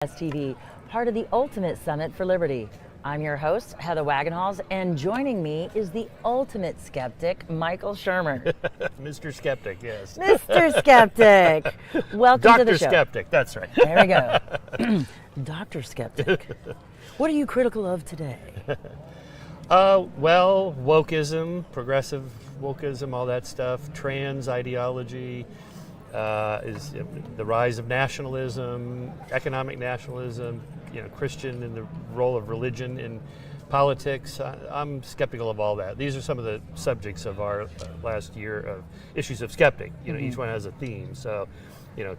TV, part of the Ultimate Summit for Liberty. I'm your host, Heather Wagenhals, and joining me is the ultimate skeptic, Michael Shermer. Mr. Skeptic, yes. Mr. Skeptic, welcome to the show. Dr. Skeptic, that's right. There we go. Dr. Skeptic, what are you critical of today? Well, wokeism, progressive wokeism, all that stuff, trans ideology, is the rise of nationalism, economic nationalism, Christian and the role of religion in politics. I'm skeptical of all that. These are some of the subjects of our last year of issues of skeptic. Each one has a theme. So,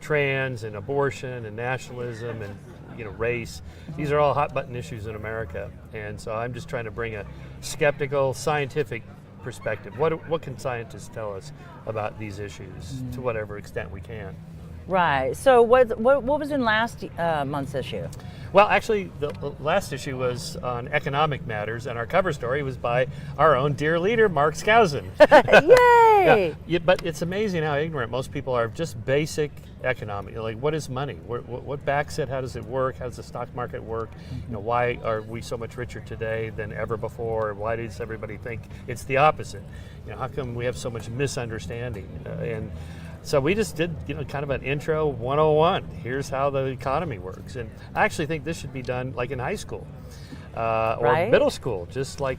trans and abortion and nationalism and race. These are all hot button issues in America. And so I'm just trying to bring a skeptical, scientific perspective. What can scientists tell us about these issues to whatever extent we can? Right. So what was in last month's issue? Well, actually, the last issue was on economic matters, and our cover story was by our own dear leader, Mark Skousen. Yay! Yeah, but it's amazing how ignorant most people are of just basic economic. Like, what is money? What backs it? How does it work? How does the stock market work? Why are we so much richer today than ever before? Why does everybody think it's the opposite? How come we have so much misunderstanding? And so we just did, kind of an intro 101. Here's how the economy works. And I actually think this should be done like in high school or middle school. Just like,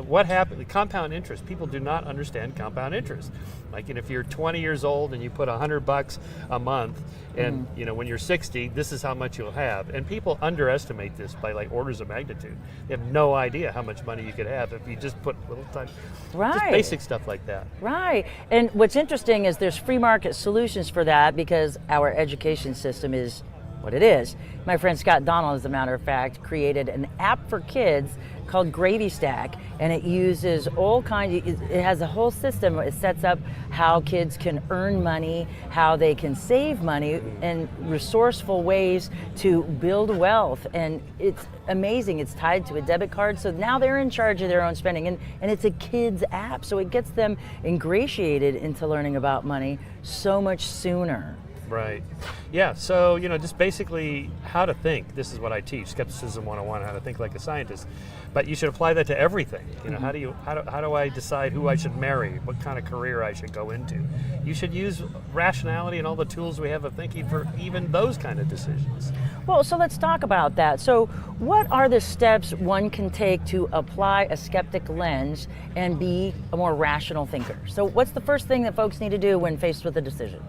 what happened, the compound interest. People do not understand compound interest. Like, if you're 20 years old and you put $100 a month and, when you're 60, this is how much you'll have. And people underestimate this by like orders of magnitude. They have no idea how much money you could have if you just put a little time. Right. Just basic stuff like that. Right. And what's interesting is there's free market solutions for that because our education system is what it is. My friend Scott Donald, as a matter of fact, created an app for kids called Gravy Stack, and it uses all kinds of, it has a whole system. It sets up how kids can earn money, how they can save money, and resourceful ways to build wealth. And it's amazing. It's tied to a debit card, so now they're in charge of their own spending. And it's a kids app, so it gets them ingratiated into learning about money so much sooner. Right. Yeah, so, just basically how to think. This is what I teach, Skepticism 101, how to think like a scientist. But you should apply that to everything. How do I decide who I should marry, what kind of career I should go into? You should use rationality and all the tools we have of thinking for even those kind of decisions. Well, so let's talk about that. So what are the steps one can take to apply a skeptic lens and be a more rational thinker? So what's the first thing that folks need to do when faced with a decision?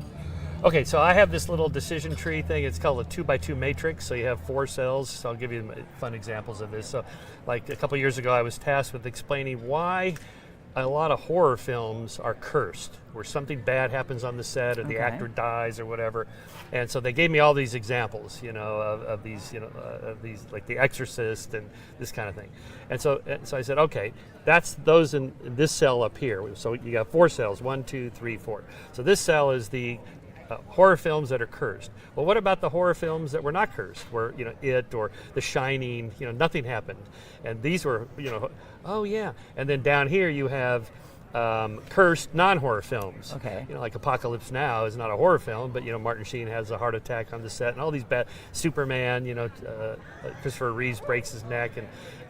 Okay, so I have this little decision tree thing. It's called a 2x2 matrix. So you have 4 cells. So I'll give you fun examples of this. So like a couple years ago, I was tasked with explaining why a lot of horror films are cursed, where something bad happens on the set or the actor dies or whatever. And so they gave me all these examples, of these, of these, like The Exorcist and this kind of thing. And so I said, okay, that's those in this cell up here. So you got 4 cells, 1, 2, 3, 4. So this cell is the horror films that are cursed. Well, what about the horror films that were not cursed, where It or The Shining, nothing happened, and these were, oh yeah. And then down here you have cursed non-horror films. Okay. Like Apocalypse Now is not a horror film, but Martin Sheen has a heart attack on the set, and all these bad Superman. Christopher Reeves breaks his neck,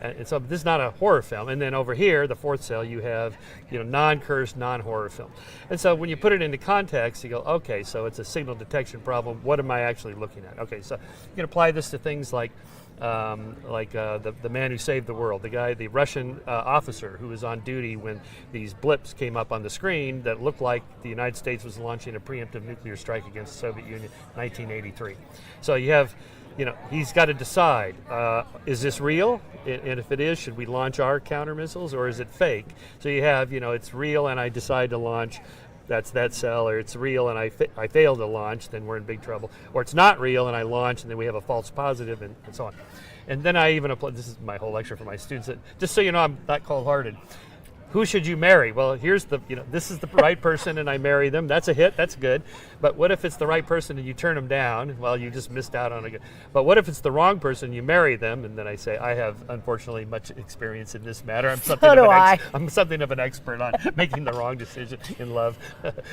and so this is not a horror film. And then over here, the 4th cell, you have non-cursed, non-horror film. And so when you put it into context, you go, okay, so it's a signal detection problem. What am I actually looking at? Okay, so you can apply this to things like the man who saved the world, the Russian officer who was on duty when these blips came up on the screen that looked like the United States was launching a preemptive nuclear strike against the Soviet Union in 1983. So you have, he's got to decide, is this real? And if it is, should we launch our counter missiles, or is it fake? So you have, it's real and I decide to launch. That's that cell. Or it's real and I fail to launch, then we're in big trouble. Or it's not real and I launch and then we have a false positive, and so on. And then I even apply, this is my whole lecture for my students, just so you know I'm not cold-hearted. who should you marry? Well, here's the, this is the right person and I marry them. That's a hit, that's good. But what if it's the right person and you turn them down? Well, you just missed out on a good. But what if it's the wrong person, you marry them? And then I say, I have unfortunately much experience in this matter. I'm something of an expert on making the wrong decision in love.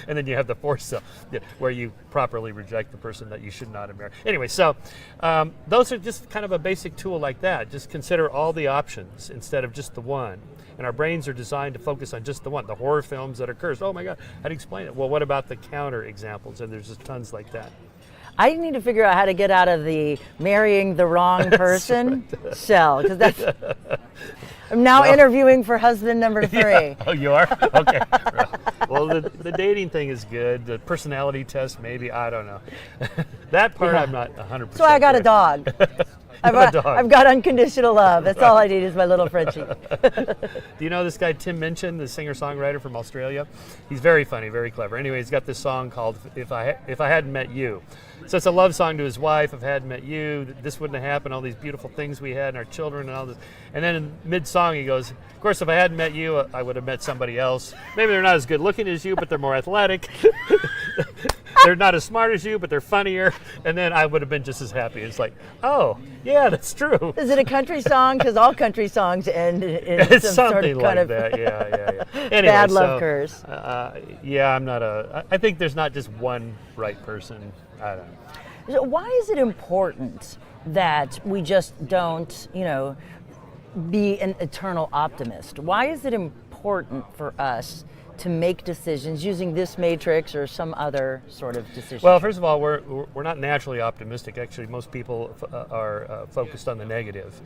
And then you have the force where you properly reject the person that you should not have married. Anyway, so those are just kind of a basic tool like that. Just consider all the options instead of just the one. And our brains are designed to focus on just the one, the horror films that are cursed. Oh my God, how do you explain it? Well, what about the counter examples? And there's just tons like that. I need to figure out how to get out of the marrying the wrong person shell, because that's. I'm now interviewing for husband number 3. Yeah. Oh, you are? Okay. Well, the dating thing is good. The personality test, maybe. I don't know. That part, I'm not 100%. So I got a dog. I've got unconditional love. That's all I need is my little Frenchie. Do you know this guy Tim Minchin, the singer-songwriter from Australia? He's very funny, very clever. Anyway, he's got this song called "If I Hadn't Met You." So it's a love song to his wife. If I hadn't met you, this wouldn't have happened. All these beautiful things we had, and our children, and all this. And then in mid-song, he goes, "Of course, if I hadn't met you, I would have met somebody else. Maybe they're not as good-looking as you, but they're more athletic. They're not as smart as you, but they're funnier. And then I would have been just as happy." It's like, oh, yeah, that's true. Is it a country song? Because all country songs end in some sort of kind of that. Yeah. Anyway, bad love curse. Yeah, I think there's not just one right person. I don't know. So why is it important that we just don't, be an eternal optimist? Why is it important for us to make decisions using this matrix or some other sort of decision? Well, first of all, we're not naturally optimistic. Actually, most people are focused on the negative,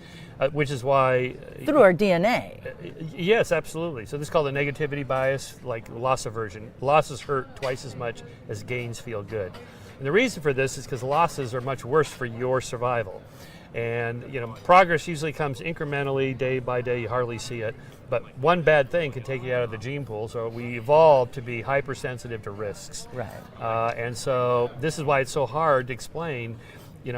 which is why through our DNA. Yes, absolutely. So this is called a negativity bias, like loss aversion. Losses hurt twice as much as gains feel good. And the reason for this is because losses are much worse for your survival. And progress usually comes incrementally, day by day. You hardly see it. But one bad thing can take you out of the gene pool. So we evolved to be hypersensitive to risks. Right. And so this is why it's so hard to explain,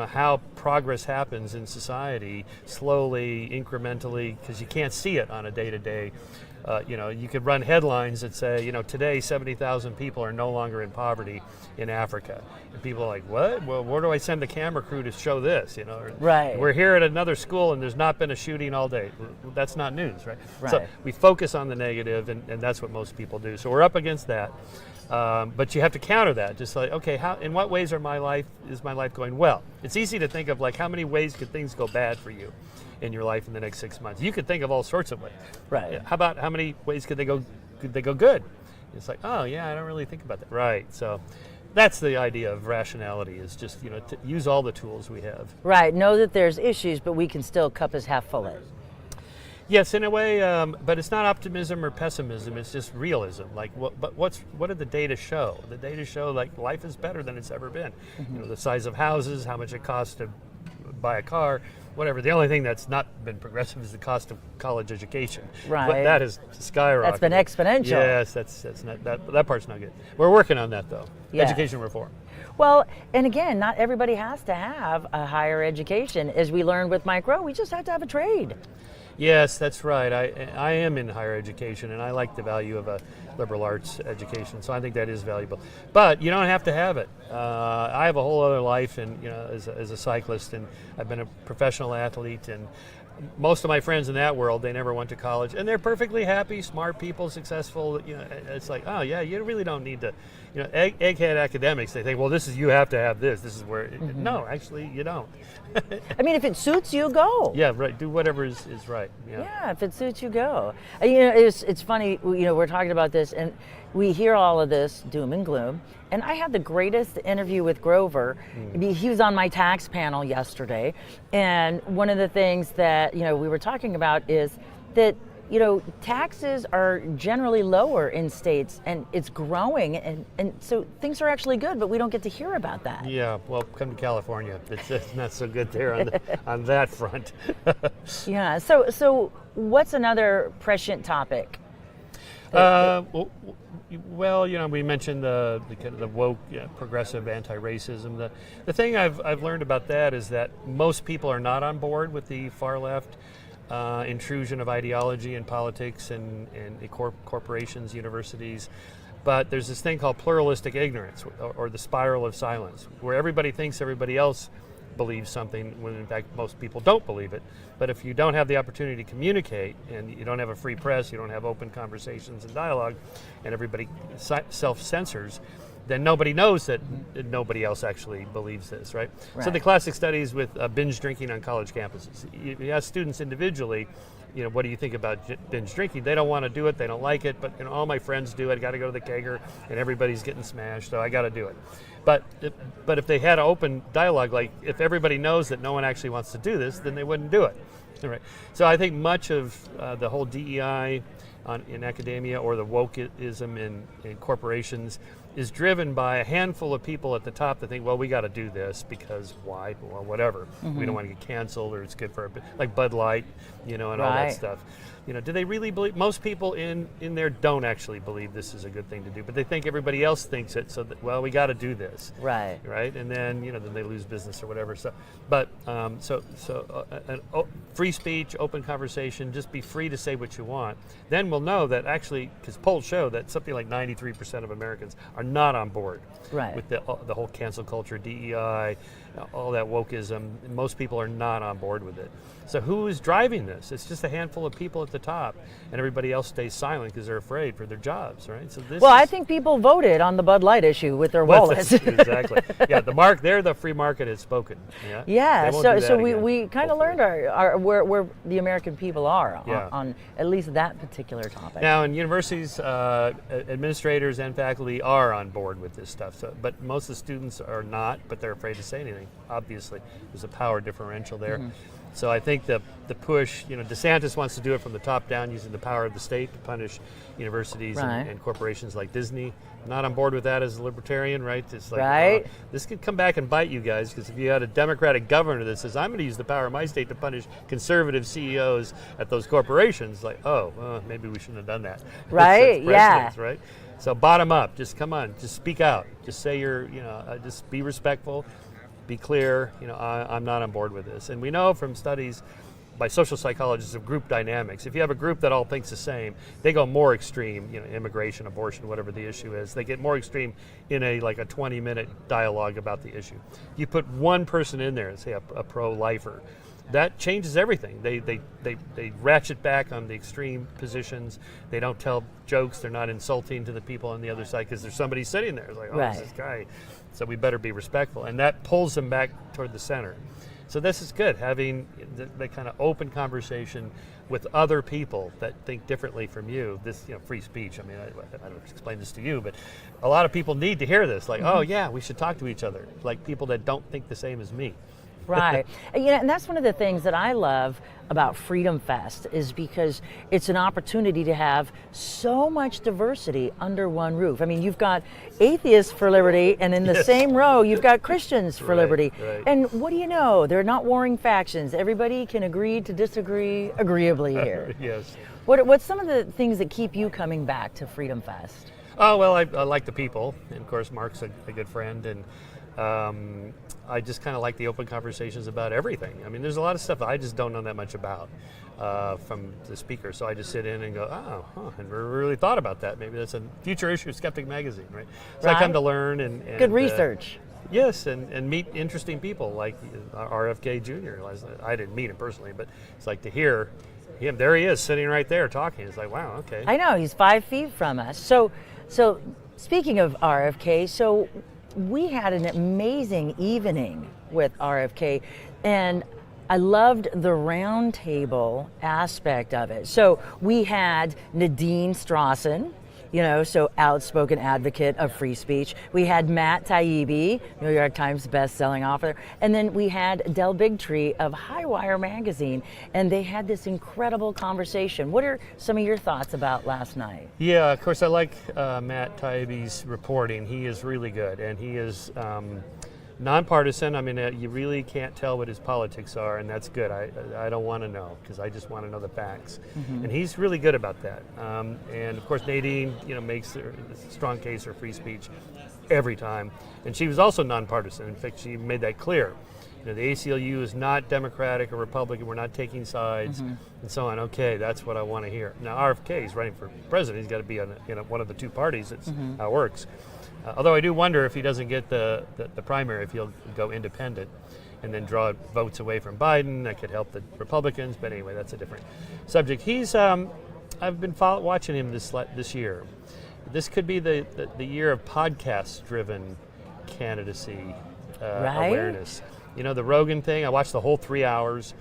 how progress happens in society slowly, incrementally, because you can't see it on a day-to-day. You could run headlines that say, today 70,000 people are no longer in poverty in Africa. And people are like, what? Well, where do I send the camera crew to show this? Right. We're here at another school and there's not been a shooting all day. That's not news, right? Right. So we focus on the negative, and that's what most people do. So we're up against that. But you have to counter that. Just like, okay, in what ways is my life going well? It's easy to think of, like, how many ways could things go bad for you in your life in the next 6 months? You could think of all sorts of ways. Right. How about how many ways could they go good? It's like, oh yeah, I don't really think about that. Right. So that's the idea of rationality, is just to use all the tools we have. Right. Know that there's issues, but we can still cup is half full it. Yes, in a way, but it's not optimism or pessimism. It's just realism. Like, what did the data show? The data show, like, life is better than it's ever been. Mm-hmm. The size of houses, how much it costs to buy a car, whatever. The only thing that's not been progressive is the cost of college education. Right. But that has skyrocketed. That's been exponential. Yes, that's not that part's not good. We're working on that though. Yeah. Education reform. Well, and again, not everybody has to have a higher education. As we learned with Mike Rowe, we just have to have a trade. Yes, that's right. I am in higher education, and I like the value of a liberal arts education, so I think that is valuable. But you don't have to have it. I have a whole other life, and as a cyclist, and I've been a professional athlete, and most of my friends in that world, they never went to college, and they're perfectly happy, smart people, successful. It's like, oh yeah, you really don't need to. Egghead academics, they think, well, you have to have this. This is where. Mm-hmm. No, actually, you don't. I mean, if it suits you, go. Yeah, right. Do whatever is right. Yeah, if it suits you, go. It's funny. We're talking about this, and we hear all of this doom and gloom. And I had the greatest interview with Grover. He was on my tax panel yesterday, and one of the things that we were talking about is that taxes are generally lower in states, and it's growing, and so things are actually good, but we don't get to hear about that. Yeah, well, come to California. It's not so good there on that front. Yeah, so what's another prescient topic? Well, we mentioned the kind of the woke, progressive anti-racism. The thing I've learned about that is that most people are not on board with the far left. intrusion of ideology in politics and corporations, universities. But there's this thing called pluralistic ignorance, or the spiral of silence, where everybody thinks everybody else believes something when in fact most people don't believe it. But if you don't have the opportunity to communicate, and you don't have a free press, you don't have open conversations and dialogue, and everybody self-censors, then nobody knows that nobody else actually believes this, right? So the classic studies with binge drinking on college campuses. You ask students individually, what do you think about binge drinking? They don't want to do it, they don't like it, but all my friends do it. I got to go to the kegger, and everybody's getting smashed, so I got to do it. But if they had an open dialogue, like if everybody knows that no one actually wants to do this, then they wouldn't do it. Right. So I think much of the whole DEI in academia, or the wokeism in corporations, is driven by a handful of people at the top that think, well, we got to do this because why? Well, whatever. We don't want to get canceled, or it's good for like Bud Light, and all that stuff. Do they really believe? Most people in there don't actually believe this is a good thing to do, but they think everybody else thinks it. So that, well, we got to do this. Right. And then then they lose business or whatever. So, but free speech, open conversation, just be free to say what you want. Then we'll know that actually, because polls show that something like 93% of Americans are not on board with the whole cancel culture, DEI, all that wokeism. Most people are not on board with it. So who is driving this? It's just a handful of people at the top, and everybody else stays silent because they're afraid for their jobs, right? So this. Well, I think people voted on the Bud Light issue with their wallets. Exactly. Yeah, the free market has spoken. Yeah. So we kind of learned our where the American people are on at least that particular topic. Now, in universities, administrators and faculty are on board with this stuff. So, but most of the students are not. But they're afraid to say anything. Obviously, there's a power differential there. So I think the push, DeSantis wants to do it from the top down, using the power of the state to punish universities and corporations like Disney. I'm not on board with that as a libertarian, right? It's like, this could come back and bite you guys, because if you had a Democratic governor that says, I'm going to use the power of my state to punish conservative CEOs at those corporations, like, maybe we shouldn't have done that. Right, right? So bottom up, just come on, just speak out. Just say just be respectful. Be clear, I'm not on board with this. And we know from studies by social psychologists of group dynamics, if you have a group that all thinks the same, they go more extreme, immigration, abortion, whatever the issue is, they get more extreme in a 20-minute dialogue about the issue. You put one person in there, say a pro-lifer, that changes everything. They ratchet back on the extreme positions. They don't tell jokes. They're not insulting to the people on the other side because there's somebody sitting there. It's like, it's this guy. So we better be respectful. And that pulls them back toward the center. So this is good, having the kind of open conversation with other people that think differently from you. This, free speech. I mean, I don't explain this to you, but a lot of people need to hear this. Like, we should talk to each other. Like people that don't think the same as me. Right. And that's one of the things that I love about Freedom Fest, is because it's an opportunity to have so much diversity under one roof. I mean, you've got atheists for liberty, and in the same row, you've got Christians for liberty. Right. And what do you know? They're not warring factions. Everybody can agree to disagree agreeably here. Yes. What's some of the things that keep you coming back to Freedom Fest? Oh, well, I like the people. And of course, Mark's a good friend. And I just kind of like the open conversations about everything. I mean, there's a lot of stuff that I just don't know that much about from the speaker. So I just sit in and go, I never really thought about that. Maybe that's a future issue of Skeptic Magazine, right? So I come to learn and good research. Yes, and meet interesting people like RFK Jr. I didn't meet him personally, but it's like to hear him. There he is, sitting right there talking. It's like, wow, okay. I know, he's 5 feet from us. So speaking of RFK, we had an amazing evening with RFK, and I loved the round table aspect of it. So we had Nadine Strawson, so outspoken advocate of free speech. We had Matt Taibbi, New York Times best-selling author, and then we had Del Bigtree of Highwire magazine, and they had this incredible conversation. What are some of your thoughts about last night? Yeah, of course, I like Matt Taibbi's reporting. He is really good, and he is nonpartisan. I mean, you really can't tell what his politics are, and that's good. I don't want to know, because I just want to know the facts. And he's really good about that. And of course, Nadine, makes a strong case for free speech every time. And she was also nonpartisan. In fact, she made that clear. the ACLU is not Democratic or Republican. We're not taking sides, and so on. Okay, that's what I want to hear. Now, RFK is running for president. He's got to be on one of the two parties. That's how it works. Although I do wonder if he doesn't get the primary, if he'll go independent and then draw votes away from Biden. That could help the Republicans. But anyway, that's a different subject. He's I've been watching him this year. This could be the year of podcast-driven candidacy awareness. The Rogan thing. I watched the whole 3 hours,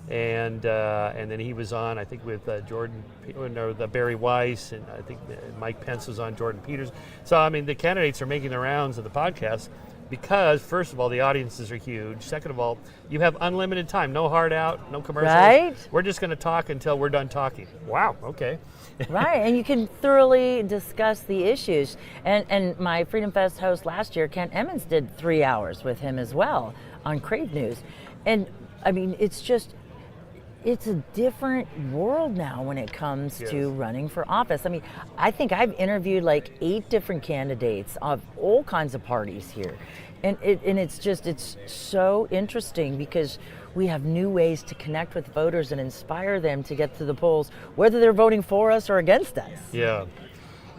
and then he was on, I think, with Barry Weiss, and I think Mike Pence was on, Jordan Peters. So I mean, the candidates are making the rounds of the podcast because, first of all, the audiences are huge. Second of all, you have unlimited time, no hard out, no commercials. Right. We're just going to talk until we're done talking. Wow. Okay. Right, and you can thoroughly discuss the issues. And my Freedom Fest host last year, Kent Emmons, did 3 hours with him as well on Crave News. And I mean, it's a different world now when it comes to running for office. I mean, I think I've interviewed like 8 different candidates of all kinds of parties here. And it's so interesting because we have new ways to connect with voters and inspire them to get to the polls, whether they're voting for us or against us. Yeah.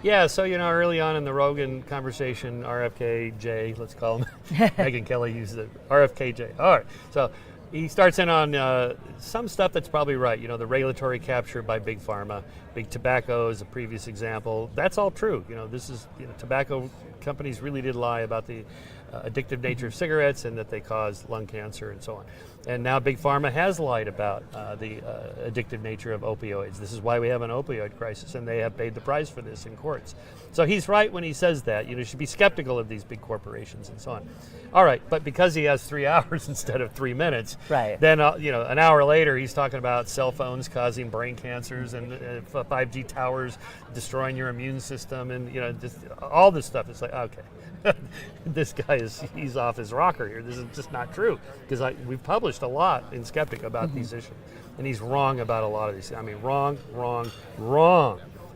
Yeah, so, early on in the Rogan conversation, RFK-J, let's call him, Megyn Kelly used the RFK-J. All right, so he starts in on some stuff that's probably right. The regulatory capture by Big Pharma. Big Tobacco is a previous example. That's all true. This is, tobacco companies really did lie about the addictive nature of cigarettes and that they cause lung cancer and so on. And now Big Pharma has lied about the addictive nature of opioids. This is why we have an opioid crisis, and they have paid the price for this in courts. So he's right when he says that. You should be skeptical of these big corporations and so on. All right, but because he has 3 hours instead of 3 minutes, right. Then an hour later he's talking about cell phones causing brain cancers and 5G towers destroying your immune system and just all this stuff. It's like, okay. This guy he's off his rocker here. This is just not true because we've published a lot in Skeptic about these issues, and he's wrong about a lot of these. I mean, wrong.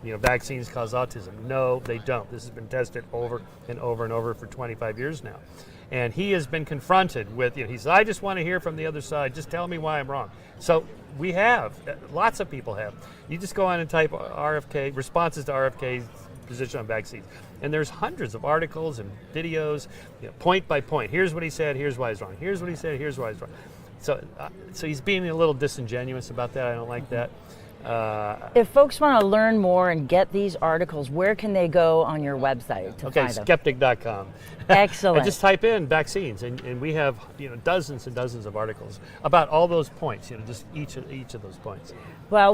Vaccines cause autism. No, they don't. This has been tested over and over and over for 25 years now, and he has been confronted with. He says, "I just want to hear from the other side. Just tell me why I'm wrong." So we have, lots of people have. You just go on and type RFK responses to RFK's position on vaccines. And there's hundreds of articles and videos, point by point. Here's what he said, here's why he's wrong. Here's what he said, here's why he's wrong. So he's being a little disingenuous about that. I don't like that. If folks want to learn more and get these articles, where can they go on your website to find them? Skeptic.com. Excellent. And just type in vaccines, and we have dozens and dozens of articles about all those points. Just each of those points. Well,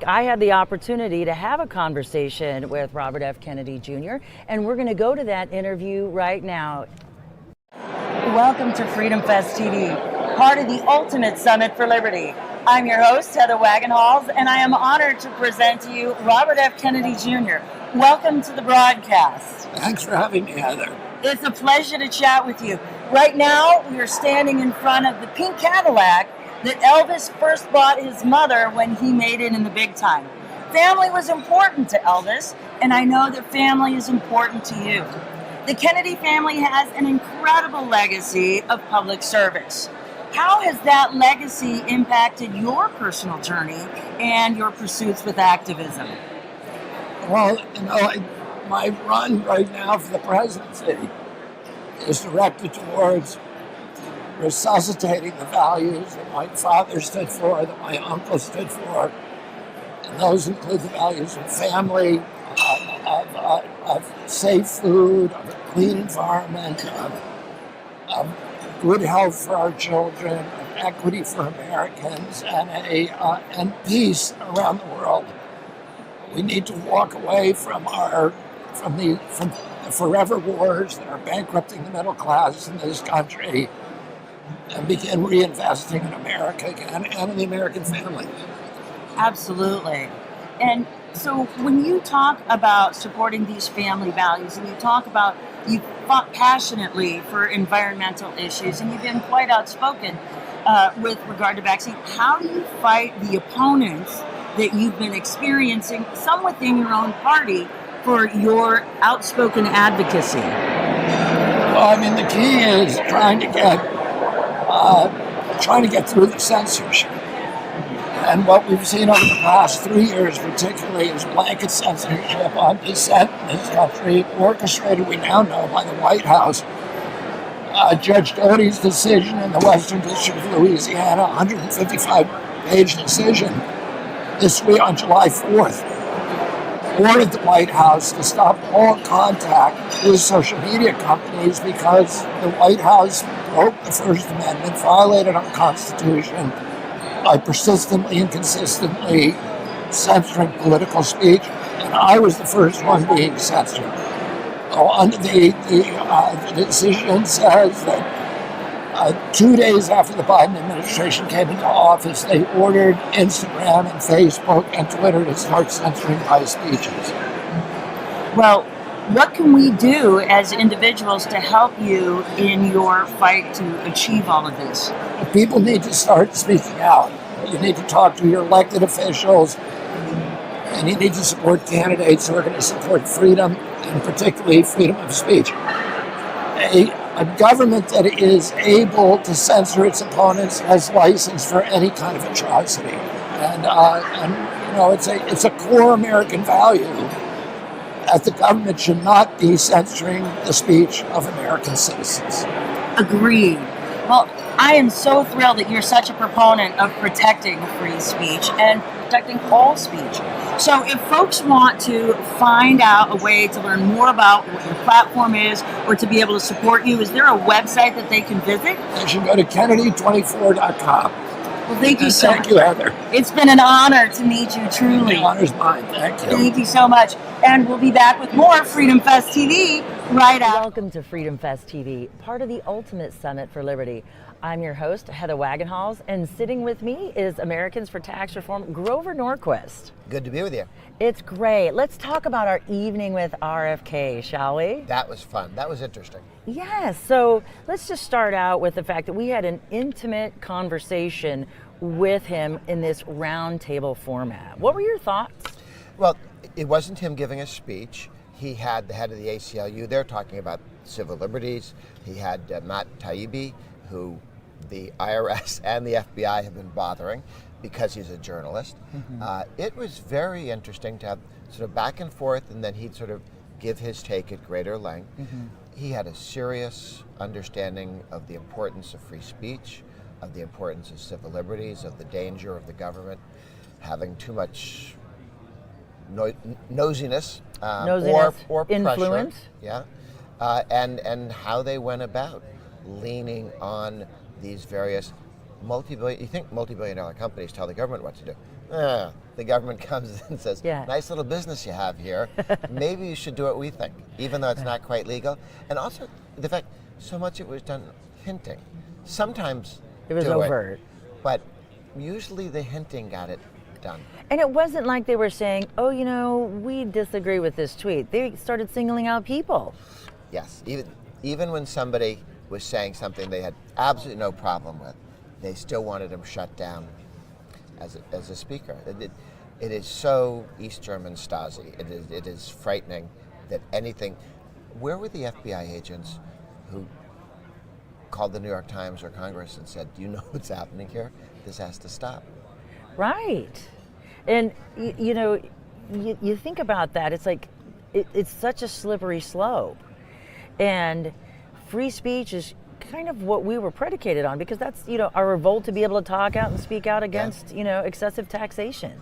I had the opportunity to have a conversation with Robert F. Kennedy Jr., and we're going to go to that interview right now. Welcome to Freedom Fest TV, part of the Ultimate Summit for Liberty. I'm your host, Heather Wagenhals, and I am honored to present to you Robert F. Kennedy Jr. Welcome to the broadcast. Thanks for having me, Heather. It's a pleasure to chat with you. Right now, we are standing in front of the pink Cadillac that Elvis first bought his mother when he made it in the big time. Family was important to Elvis, and I know that family is important to you. The Kennedy family has an incredible legacy of public service. How has that legacy impacted your personal journey and your pursuits with activism? Well, my run right now for the presidency is directed towards resuscitating the values that my father stood for, that my uncle stood for. And those include the values of family, of safe food, of a clean environment, of good health for our children, of equity for Americans, and peace around the world. We need to walk away from the forever wars that are bankrupting the middle class in this country and begin reinvesting in America again and in the American family. Absolutely. And so when you talk about supporting these family values and you talk about you fought passionately for environmental issues and you've been quite outspoken with regard to vaccine, how do you fight the opponents that you've been experiencing, some within your own party, for your outspoken advocacy? Well, the key is trying to get trying to get through the censorship. And what we've seen over the past 3 years particularly is blanket censorship on dissent in this country, orchestrated, we now know, by the White House. Judge Doty's decision in the Western District of Louisiana, 155-page decision this week on July 4th, ordered the White House to stop all contact with social media companies because the White House broke the First Amendment, violated our Constitution by persistently and consistently censoring political speech, and I was the first one being censored. Under the decision says that 2 days after the Biden administration came into office, they ordered Instagram and Facebook and Twitter to start censoring my speeches. Well, what can we do as individuals to help you in your fight to achieve all of this? People need to start speaking out. You need to talk to your elected officials, and you need to support candidates who are going to support freedom, and particularly freedom of speech. A government that is able to censor its opponents has license for any kind of atrocity, and you know, it's a core American value that the government should not be censoring the speech of American citizens. Agreed. Well, I am so thrilled that you're such a proponent of protecting free speech and protecting all speech. So if folks want to find out a way to learn more about what your platform is or to be able to support you, is there a website that they can visit? They should go to Kennedy24.com. Well, thank you so much. Thank you, Heather. It's been an honor to meet you, truly. The honor's mine. Thank you. Thank you so much. And we'll be back with more Freedom Fest TV right after. Welcome to Freedom Fest TV, part of the Ultimate Summit for Liberty. I'm your host, Heather Wagenhals, and sitting with me is Americans for Tax Reform, Grover Norquist. Good to be with you. It's great. Let's talk about our evening with RFK, shall we? That was fun. That was interesting. Yes. So let's just start out with the fact that we had an intimate conversation with him in this roundtable format. What were your thoughts? Well, it wasn't him giving a speech. He had the head of the ACLU there talking about civil liberties. He had Matt Taibbi, who the IRS and the FBI have been bothering because he's a journalist. Mm-hmm. It was very interesting to have sort of back and forth, and then he'd sort of give his take at greater length. Mm-hmm. He had a serious understanding of the importance of free speech, of the importance of civil liberties, of the danger of the government having too much nosiness, or influence. Pressure, and how they went about leaning on these various multi-billion-dollar companies tell the government what to do. The government comes and says, nice little business you have here. Maybe you should do what we think, even though it's not quite legal. And also the fact so much it was done hinting. Sometimes it was overt. But usually the hinting got it done. And it wasn't like they were saying, oh, you know, we disagree with this tweet. They started singling out people. Yes, even when somebody was saying something they had absolutely no problem with, they still wanted him shut down as a speaker. It is so East German Stasi. It is frightening that anything. Where were the FBI agents who called the New York Times or Congress and said, do you know what's happening here? This has to stop. Right. And, you know, you think about that, it's like, it's such a slippery slope. And free speech is kind of what we were predicated on, because that's, you know, our revolt to be able to talk out and speak out against, you know, excessive taxation.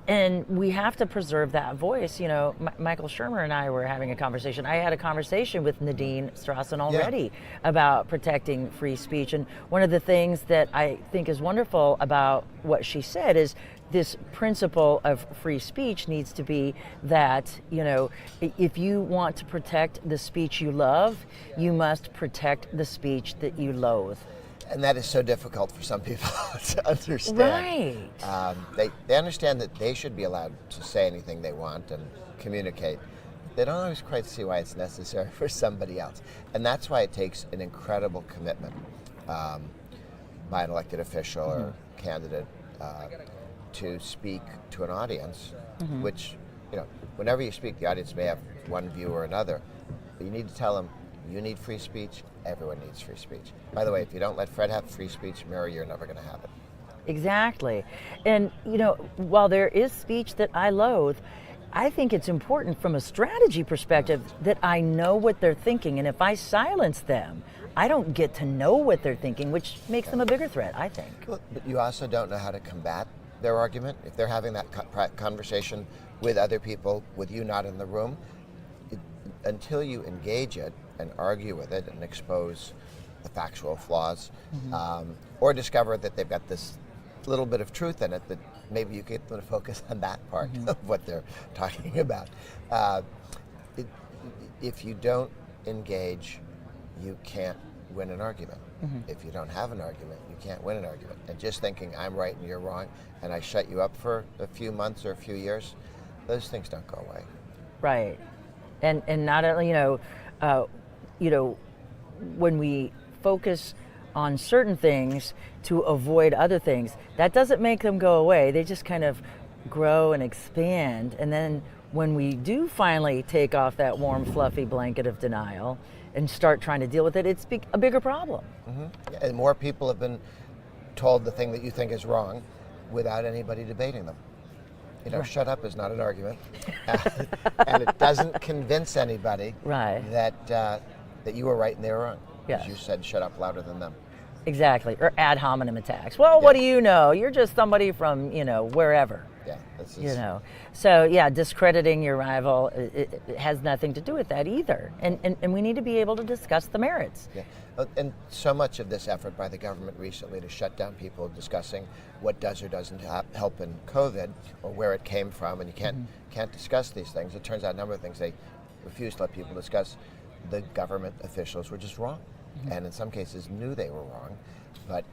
And we have to preserve that voice. You know, Michael Shermer and I were having a conversation. I had a conversation with Nadine Strassen already about protecting free speech. And one of the things that I think is wonderful about what she said is this principle of free speech needs to be that, you know, if you want to protect the speech you love, you must protect the speech that you loathe. And that is so difficult for some people to understand. Right. They understand that they should be allowed to say anything they want and communicate. They don't always quite see why it's necessary for somebody else. And that's why it takes an incredible commitment by an elected official or candidate to speak to an audience, which, you know, whenever you speak, the audience may have one view or another. But you need to tell them, you need free speech, everyone needs free speech. By the way, if you don't let Fred have free speech, Mary, you're never going to have it. Exactly. And, while there is speech that I loathe, I think it's important from a strategy perspective that I know what they're thinking. And if I silence them, I don't get to know what they're thinking, which makes them a bigger threat, I think. Well, but you also don't know how to combat their argument. If they're having that conversation with other people, with you not in the room, until you engage it and argue with it and expose the factual flaws, or discover that they've got this little bit of truth in it, that maybe you get them to focus on that part of what they're talking about. If you don't engage, you can't win an argument. If you don't have an argument, you can't win an argument. And just thinking I'm right and you're wrong, and I shut you up for a few months or a few years, those things don't go away. Right. And not only, when we focus on certain things to avoid other things, that doesn't make them go away. They just kind of grow and expand. And then when we do finally take off that warm, fluffy blanket of denial and start trying to deal with it, it's a bigger problem. And more people have been told the thing that you think is wrong without anybody debating them. Shut up is not an argument, and it doesn't convince anybody that you were right and they were wrong. Because you said shut up louder than them. Exactly, or ad hominem attacks. Well, what do you know? You're just somebody from, wherever. Yeah, So discrediting your rival, it has nothing to do with that either. And we need to be able to discuss the merits. Yeah, and so much of this effort by the government recently to shut down people discussing what does or doesn't help in COVID, or where it came from, and you can't discuss these things. It turns out a number of things they refuse to let people discuss. The government officials were just wrong, and in some cases knew they were wrong, but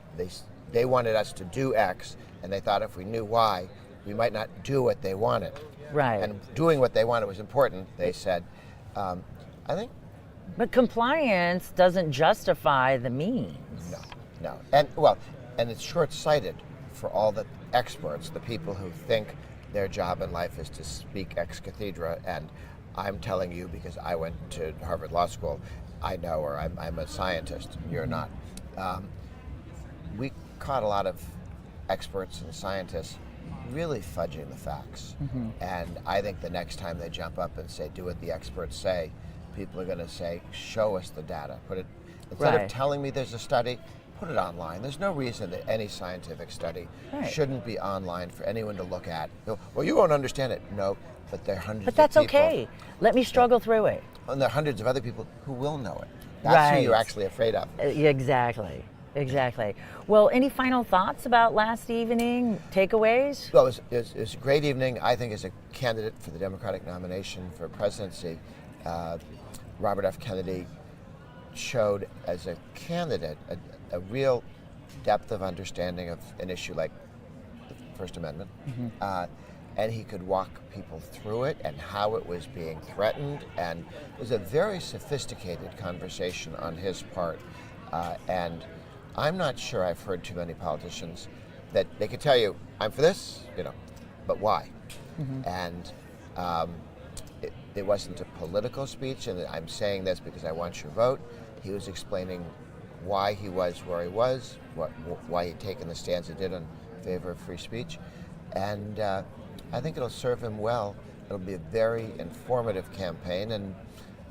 they wanted us to do X, and they thought if we knew Y, we might not do what they wanted. Right. And doing what they wanted was important, they said. I think. But compliance doesn't justify the means. No. And it's short-sighted for all the experts, the people who think their job in life is to speak ex cathedra, and I'm telling you because I went to Harvard Law School, I know, or I'm a scientist, you're not. We caught a lot of experts and scientists really fudging the facts. And I think the next time they jump up and say, do what the experts say, people are going to say, show us the data. Instead of telling me there's a study, put it online. There's no reason that any scientific study shouldn't be online for anyone to look at. Well, you won't understand it. No, but there are hundreds of people. But that's okay. Let me struggle through it. And there are hundreds of other people who will know it. That's who you're actually afraid of. Exactly. Well, any final thoughts about last evening? Takeaways? Well, it was a great evening. I think as a candidate for the Democratic nomination for presidency, Robert F. Kennedy showed as a candidate a real depth of understanding of an issue like the First Amendment. And he could walk people through it and how it was being threatened. And it was a very sophisticated conversation on his part. And I'm not sure I've heard too many politicians that they could tell you, I'm for this, but why? And it wasn't a political speech, and I'm saying this because I want your vote. He was explaining why he was where he was, why he'd taken the stance he did in favor of free speech. And I think it'll serve him well. It'll be a very informative campaign, and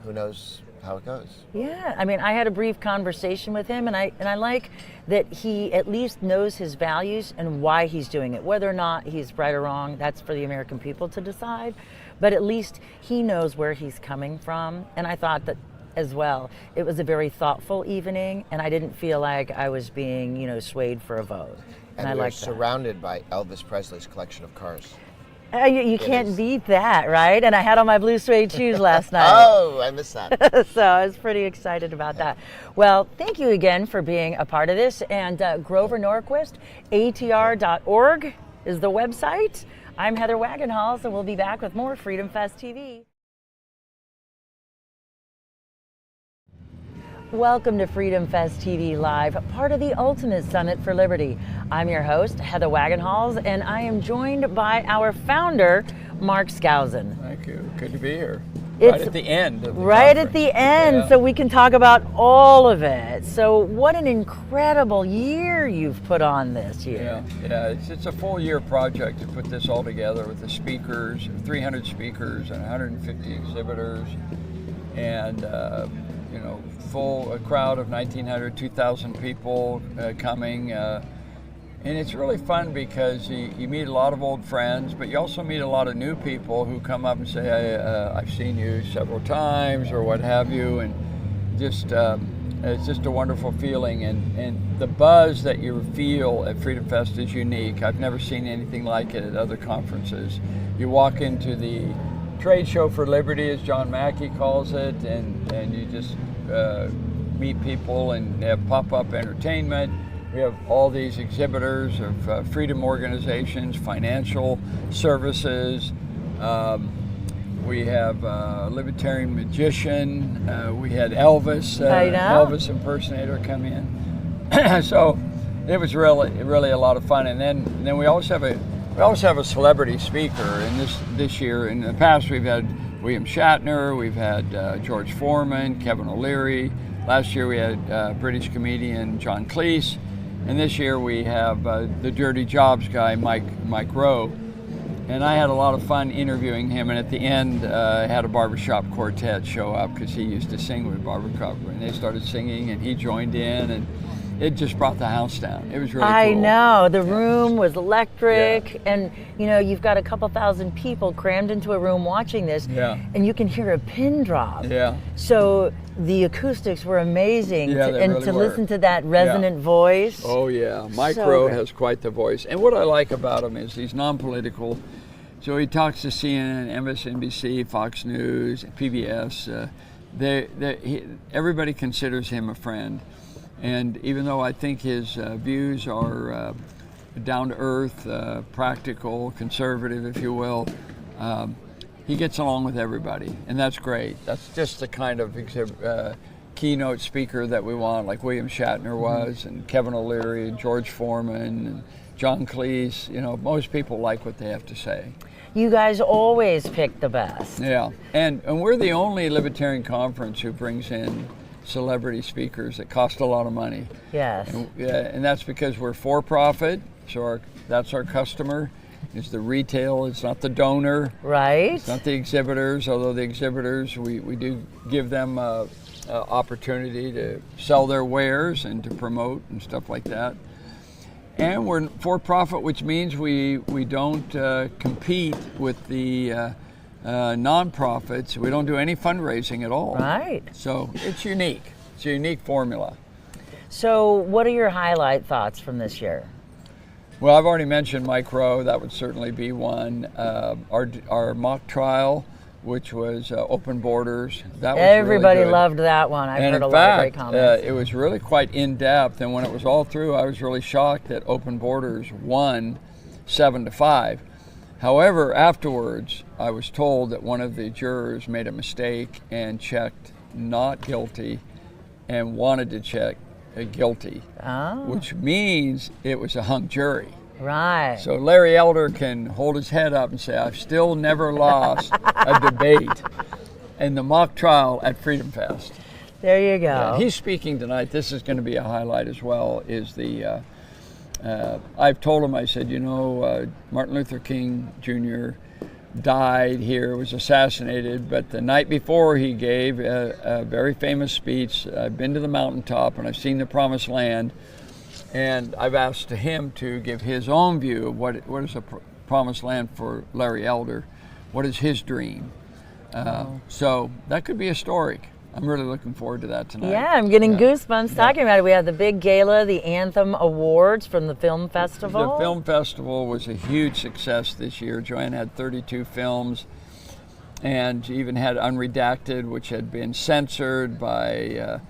who knows how it goes. Yeah, I mean, I had a brief conversation with him, and I like that he at least knows his values and why he's doing it. Whether or not he's right or wrong, that's for the American people to decide. But at least he knows where he's coming from, and I thought that as well. It was a very thoughtful evening, and I didn't feel like I was being, swayed for a vote. And I we're like that. Surrounded by Elvis Presley's collection of cars. You can't beat that, right? And I had on my blue suede shoes last night. Oh, I missed that. So I was pretty excited about that. Well, thank you again for being a part of this. And Grover Norquist, atr.org is the website. I'm Heather Wagenhals, and we'll be back with more Freedom Fest TV. Welcome to Freedom Fest TV Live, part of the Ultimate Summit for Liberty. I'm your host, Heather Wagenhals, and I am joined by our founder, Mark Skousen. Thank you. Good to be here. right at the end of the right conference. at the end, Yeah. so we can talk about all of it. So what an incredible year you've put on this year. Yeah. It's a full year project to put this all together with the speakers, 300 speakers and 150 exhibitors, and a crowd of 1,900, 2,000 people coming. And it's really fun because you meet a lot of old friends, but you also meet a lot of new people who come up and say, I've seen you several times or what have you, and just it's just a wonderful feeling. And the buzz that you feel at Freedom Fest is unique. I've never seen anything like it at other conferences. You walk into the trade show for liberty, as John Mackey calls it, and you just meet people and have pop-up entertainment. We have all these exhibitors of freedom organizations, financial services. We have a libertarian magician. We had Elvis, Elvis impersonator come in. So it was really a lot of fun. And then we always have a celebrity speaker. And this year, in the past, we've had William Shatner, we've had George Foreman, Kevin O'Leary. Last year we had British comedian John Cleese. And this year we have the Dirty Jobs guy, Mike Rowe. And I had a lot of fun interviewing him. And at the end, I had a barbershop quartet show up because he used to sing with barbershop. And they started singing and he joined in. And it just brought the house down. It was really cool. I know. The room was electric. Yeah. And, you've got a couple thousand people crammed into a room watching this. Yeah. And you can hear a pin drop. Yeah. So the acoustics were amazing. Yeah, they really were. Listen to that resonant voice. Oh, yeah. Mike Rowe has quite the voice. And what I like about him is he's non-political. So he talks to CNN, MSNBC, Fox News, PBS. Everybody considers him a friend. And even though I think his views are down to earth, practical, conservative, if you will, he gets along with everybody, and that's great. That's just the kind of keynote speaker that we want, like William Shatner was, and Kevin O'Leary, and George Foreman, and John Cleese. Most people like what they have to say. You guys always pick the best. Yeah, and we're the only libertarian conference who brings in celebrity speakers that cost a lot of money. Yes. And that's because we're for-profit, so that's our customer. It's the retail, it's not the donor. Right. It's not the exhibitors, although the exhibitors, we do give them opportunity to sell their wares and to promote and stuff like that. And we're for-profit, which means we don't compete with the nonprofits. We don't do any fundraising at all. Right. So it's unique. It's a unique formula. So what are your highlight thoughts from this year? Well, I've already mentioned Mike Rowe. That would certainly be one. Our mock trial, which was open borders. That was Everybody really good. loved that one. I've heard a lot of great comments. It was really quite in-depth. And when it was all through, I was really shocked that open borders won 7-5. However, afterwards, I was told that one of the jurors made a mistake and checked not guilty and wanted to check guilty, which means it was a hung jury. Right. So Larry Elder can hold his head up and say, I've still never lost a debate in the mock trial at Freedom Fest. There you go. Yeah, he's speaking tonight. This is going to be a highlight as well, is the... I've told him, I said, Martin Luther King Jr. died here, was assassinated, but the night before he gave a very famous speech. I've been to the mountaintop and I've seen the promised land, and I've asked him to give his own view of what is a promised land for Larry Elder. What is his dream? So that could be a story. I'm really looking forward to that tonight. Yeah, I'm getting goosebumps talking about it. We have the big gala, the Anthem Awards from the Film Festival. The Film Festival was a huge success this year. Joanne had 32 films, and even had Unredacted, which had been censored by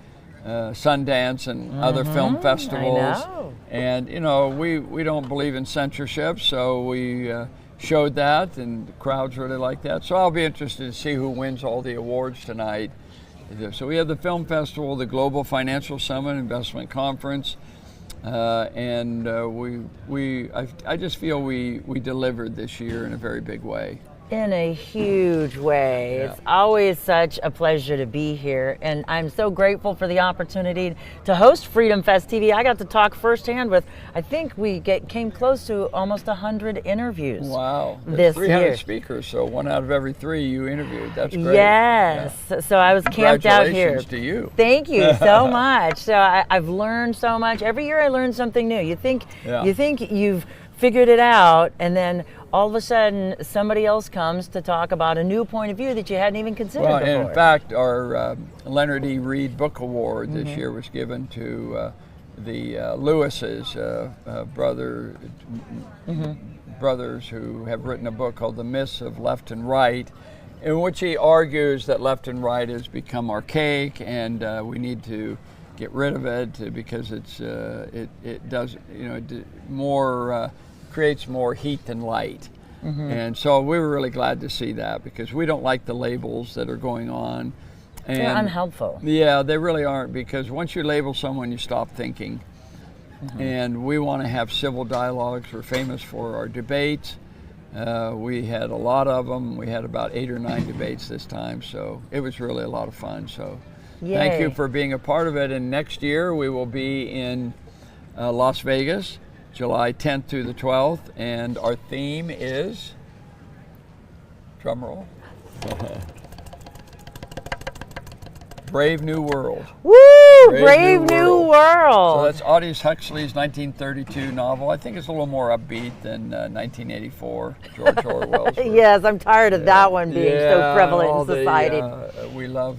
Sundance and other film festivals. I know. And we don't believe in censorship, so we showed that, and the crowds really like that. So I'll be interested to see who wins all the awards tonight. So we have the Film Festival, the Global Financial Summit Investment Conference, and I just feel we delivered this year in a very big way. In a huge way. Yeah. It's always such a pleasure to be here, and I'm so grateful for the opportunity to host Freedom Fest TV. I got to talk firsthand with, I think we came close to almost 100 interviews. Wow. This 300 year. speakers, so 1 out of every 3 you interviewed. That's great. Yes. Yeah. So I was camped out here. Congratulations to you. Thank you so much. So I've learned so much. Every year I learn something new. You think you've figured it out, and then all of a sudden somebody else comes to talk about a new point of view that you hadn't even considered Well, before. and in fact, our Leonard E. Reed Book Award this year was given to the Lewis's brothers who have written a book called The Myths of Left and Right, in which he argues that left and right has become archaic and we need to get rid of it because it does creates more heat than light. And so we were really glad to see that because we don't like the labels that are going on. And they're unhelpful. yeah, they really aren't, because once you label someone, you stop thinking. And we want to have civil dialogues. We're famous for our debates. We had a lot of them. We had about 8 or 9 debates this time, so it was really a lot of fun. So thank you Yay. for being a part of it. And next year we will be in Las Vegas, July 10th through the 12th, and our theme is, drum roll, Brave New World. Woo! Brave New So World. that's Aldous Huxley's 1932 novel. I think it's a little more upbeat than 1984, George Orwell's. Yes, I'm tired of that one being so prevalent all in society. we love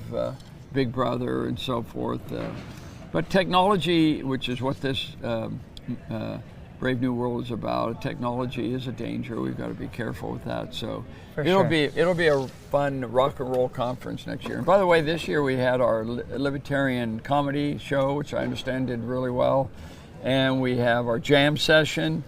Big Brother and so forth. But technology, which is what this Brave New World is about, technology is a danger. We've got to be careful with that. So it'll be a fun rock and roll conference next year. And by the way, this year we had our libertarian comedy show, which I understand did really well, and we have our jam session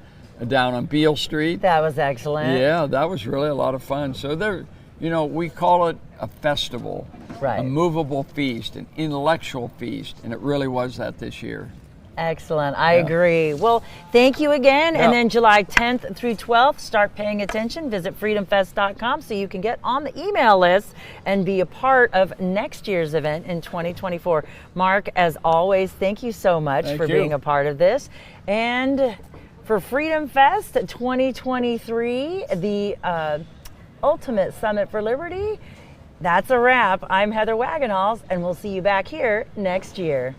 down on Beale Street. That was excellent. Yeah, that was really a lot of fun. So there, we call it a festival, Right. a movable feast, an intellectual feast, and it really was that this year. Excellent. I agree. Well, thank you again. Yeah. And then July 10th through 12th, start paying attention. Visit freedomfest.com so you can get on the email list and be a part of next year's event in 2024. Mark, as always, thank you so much Thank for you. being a part of this. And for Freedom Fest 2023, the Ultimate Summit for Liberty, that's a wrap. I'm Heather Wagenhals, and we'll see you back here next year.